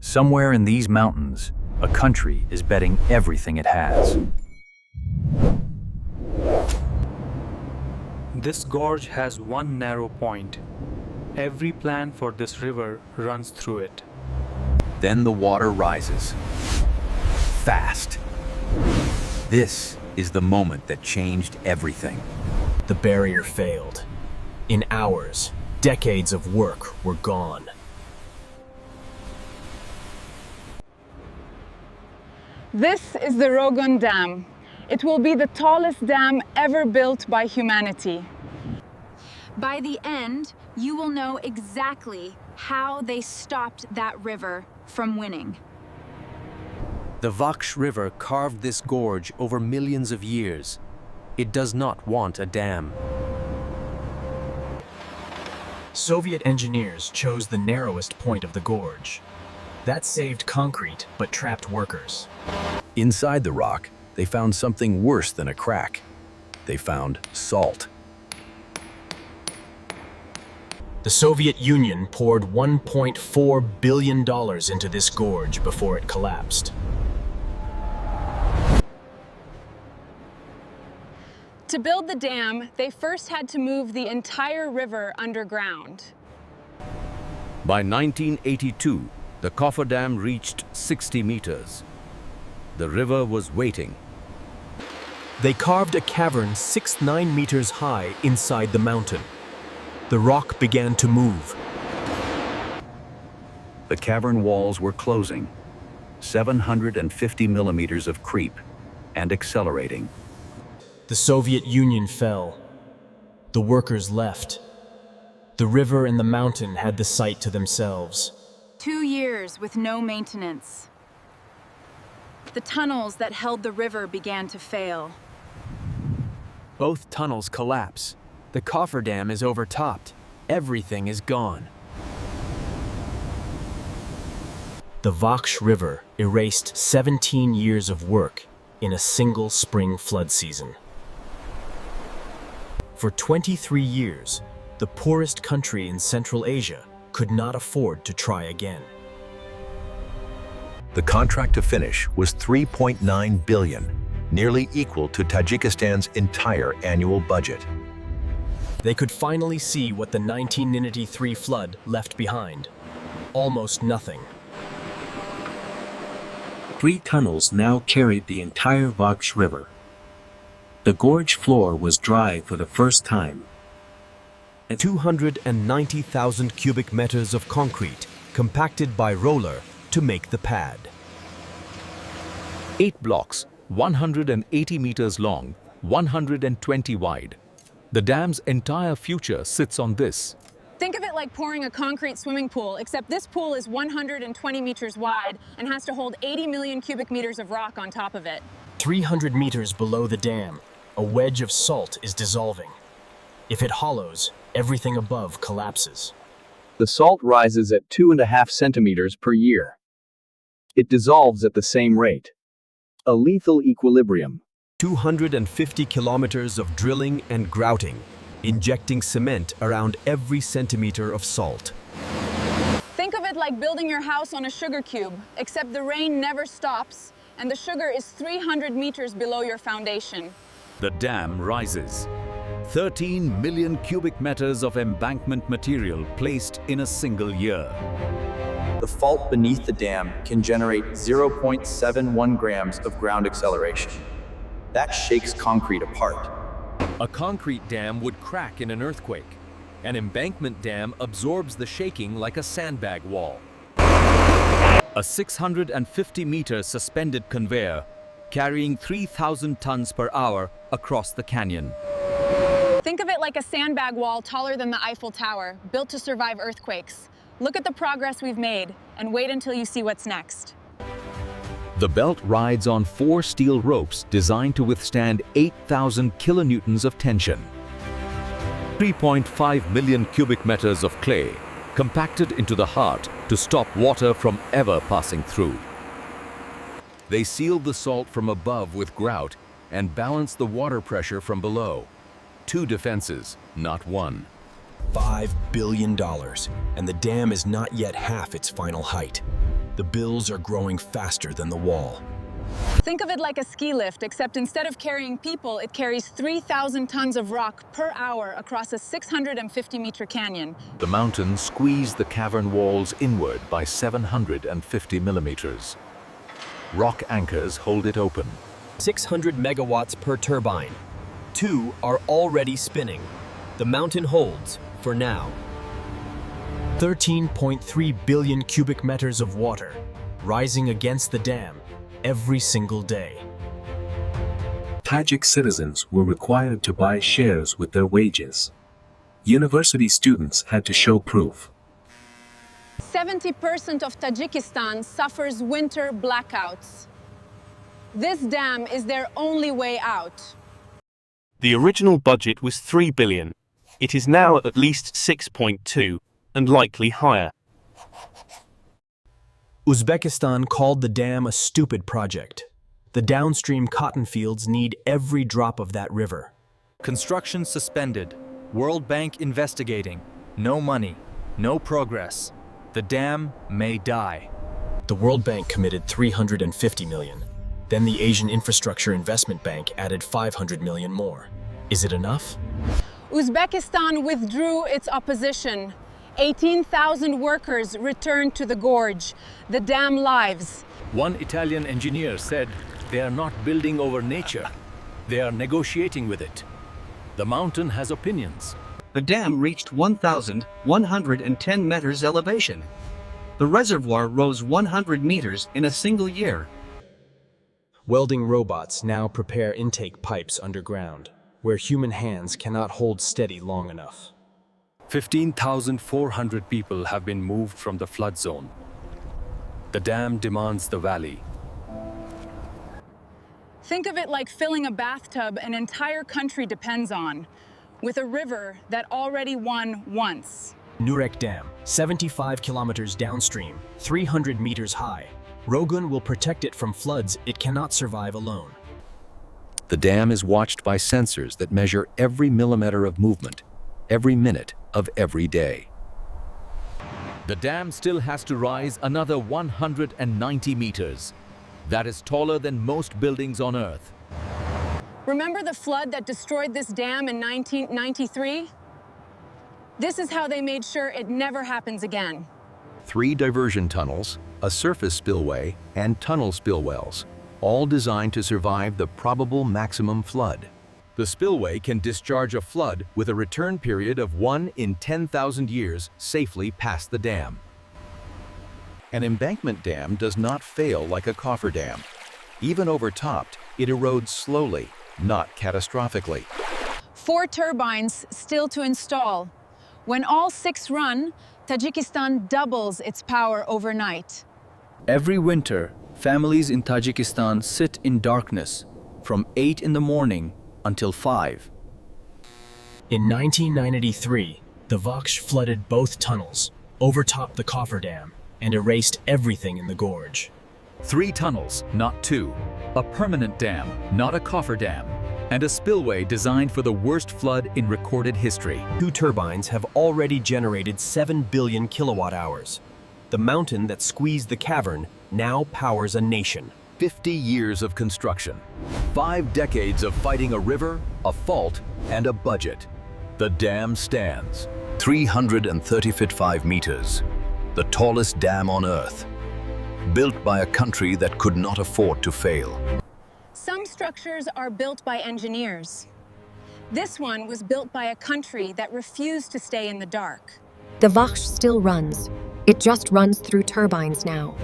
Somewhere in these mountains, a country is betting everything it has. This gorge has one narrow point. Every plan for this river runs through it. Then the water rises. Fast. This is the moment that changed everything. The barrier failed. In hours, decades of work were gone. This is the Rogun Dam. It will be the tallest dam ever built by humanity. By the end, you will know exactly how they stopped that river from winning. The Vaksh River carved this gorge over millions of years. It does not want a dam. Soviet engineers chose the narrowest point of the gorge. That saved concrete, but trapped workers. Inside the rock, they found something worse than a crack. They found salt. The Soviet Union poured $1.4 billion into this gorge before it collapsed. To build the dam, they first had to move the entire river underground. By 1982, the cofferdam reached 60 meters. The river was waiting. They carved a cavern 9 meters high inside the mountain. The rock began to move. The cavern walls were closing, 750 millimeters of creep, and accelerating. The Soviet Union fell. The workers left. The river and the mountain had the site to themselves. 2 years with no maintenance. The tunnels that held the river began to fail. Both tunnels collapse. The cofferdam is overtopped. Everything is gone. The Vaksh River erased 17 years of work in a single spring flood season. For 23 years, the poorest country in Central Asia could not afford to try again. The contract to finish was $3.9 billion, nearly equal to Tajikistan's entire annual budget. They could finally see what the 1993 flood left behind. Almost nothing. 3 tunnels now carried the entire Vaksh River. The gorge floor was dry for the first time. 290,000 cubic meters of concrete compacted by roller to make the pad. 8 blocks, 180 meters long, 120 wide. The dam's entire future sits on this. Think of it like pouring a concrete swimming pool, except this pool is 120 meters wide and has to hold 80 million cubic meters of rock on top of it. 300 meters below the dam, a wedge of salt is dissolving. If it hollows, everything above collapses. The salt rises at 2.5 centimeters per year. It dissolves at the same rate. A lethal equilibrium. 250 kilometers of drilling and grouting, injecting cement around every centimeter of salt. Think of it like building your house on a sugar cube, except the rain never stops, and the sugar is 300 meters below your foundation. The dam rises. 13 million cubic meters of embankment material placed in a single year. The fault beneath the dam can generate 0.71 grams of ground acceleration. That shakes concrete apart. A concrete dam would crack in an earthquake. An embankment dam absorbs the shaking like a sandbag wall. A 650-meter suspended conveyor carrying 3,000 tons per hour across the canyon. Think of it like a sandbag wall taller than the Eiffel Tower, built to survive earthquakes. Look at the progress we've made, and wait until you see what's next. The belt rides on 4 steel ropes designed to withstand 8,000 kilonewtons of tension. 3.5 million cubic meters of clay compacted into the heart to stop water from ever passing through. They sealed the salt from above with grout and balanced the water pressure from below. 2 defenses, not 1. $5 billion, and the dam is not yet half its final height. The bills are growing faster than the wall. Think of it like a ski lift, except instead of carrying people, it carries 3,000 tons of rock per hour across a 650-meter canyon. The mountains squeeze the cavern walls inward by 750 millimeters. Rock anchors hold it open. 600 megawatts per turbine. 2 are already spinning. The mountain holds, for now. 13.3 billion cubic meters of water, rising against the dam every single day. Tajik citizens were required to buy shares with their wages. University students had to show proof. 70% of Tajikistan suffers winter blackouts. This dam is their only way out. The original budget was 3 billion. It is now at least 6.2, and likely higher. Uzbekistan called the dam a stupid project. The downstream cotton fields need every drop of that river. Construction suspended. World Bank investigating. No money. No progress. The dam may die. The World Bank committed 350 million. Then the Asian Infrastructure Investment Bank added 500 million more. Is it enough? Uzbekistan withdrew its opposition. 18,000 workers returned to the gorge. The dam lives. One Italian engineer said they are not building over nature. They are negotiating with it. The mountain has opinions. The dam reached 1,110 meters elevation. The reservoir rose 100 meters in a single year. Welding robots now prepare intake pipes underground, where human hands cannot hold steady long enough. 15,400 people have been moved from the flood zone. The dam demands the valley. Think of it like filling a bathtub an entire country depends on, with a river that already won once. Nurek Dam, 75 kilometers downstream, 300 meters high. Rogun will protect it from floods it cannot survive alone. The dam is watched by sensors that measure every millimeter of movement, every minute of every day. The dam still has to rise another 190 meters. That is taller than most buildings on Earth. Remember the flood that destroyed this dam in 1993? This is how they made sure it never happens again. 3 diversion tunnels, a surface spillway, and tunnel spillwells, all designed to survive the probable maximum flood. The spillway can discharge a flood with a return period of 1 in 10,000 years safely past the dam. An embankment dam does not fail like a coffer dam. Even overtopped, it erodes slowly, not catastrophically. 4 turbines still to install. When all 6 run, Tajikistan doubles its power overnight. Every winter, families in Tajikistan sit in darkness from 8 in the morning until 5. In 1993, the Vaksh flooded both tunnels, overtopped the coffer dam, and erased everything in the gorge. 3 tunnels, not 2. A permanent dam, not a coffer dam. And a spillway designed for the worst flood in recorded history. 2 turbines have already generated 7 billion kilowatt hours. The mountain that squeezed the cavern now powers a nation. 50 years of construction. 5 decades of fighting a river, a fault, and a budget. The dam stands. 335 meters. The tallest dam on Earth. Built by a country that could not afford to fail. Some structures are built by engineers. This one was built by a country that refused to stay in the dark. The Vaksh still runs. It just runs through turbines now.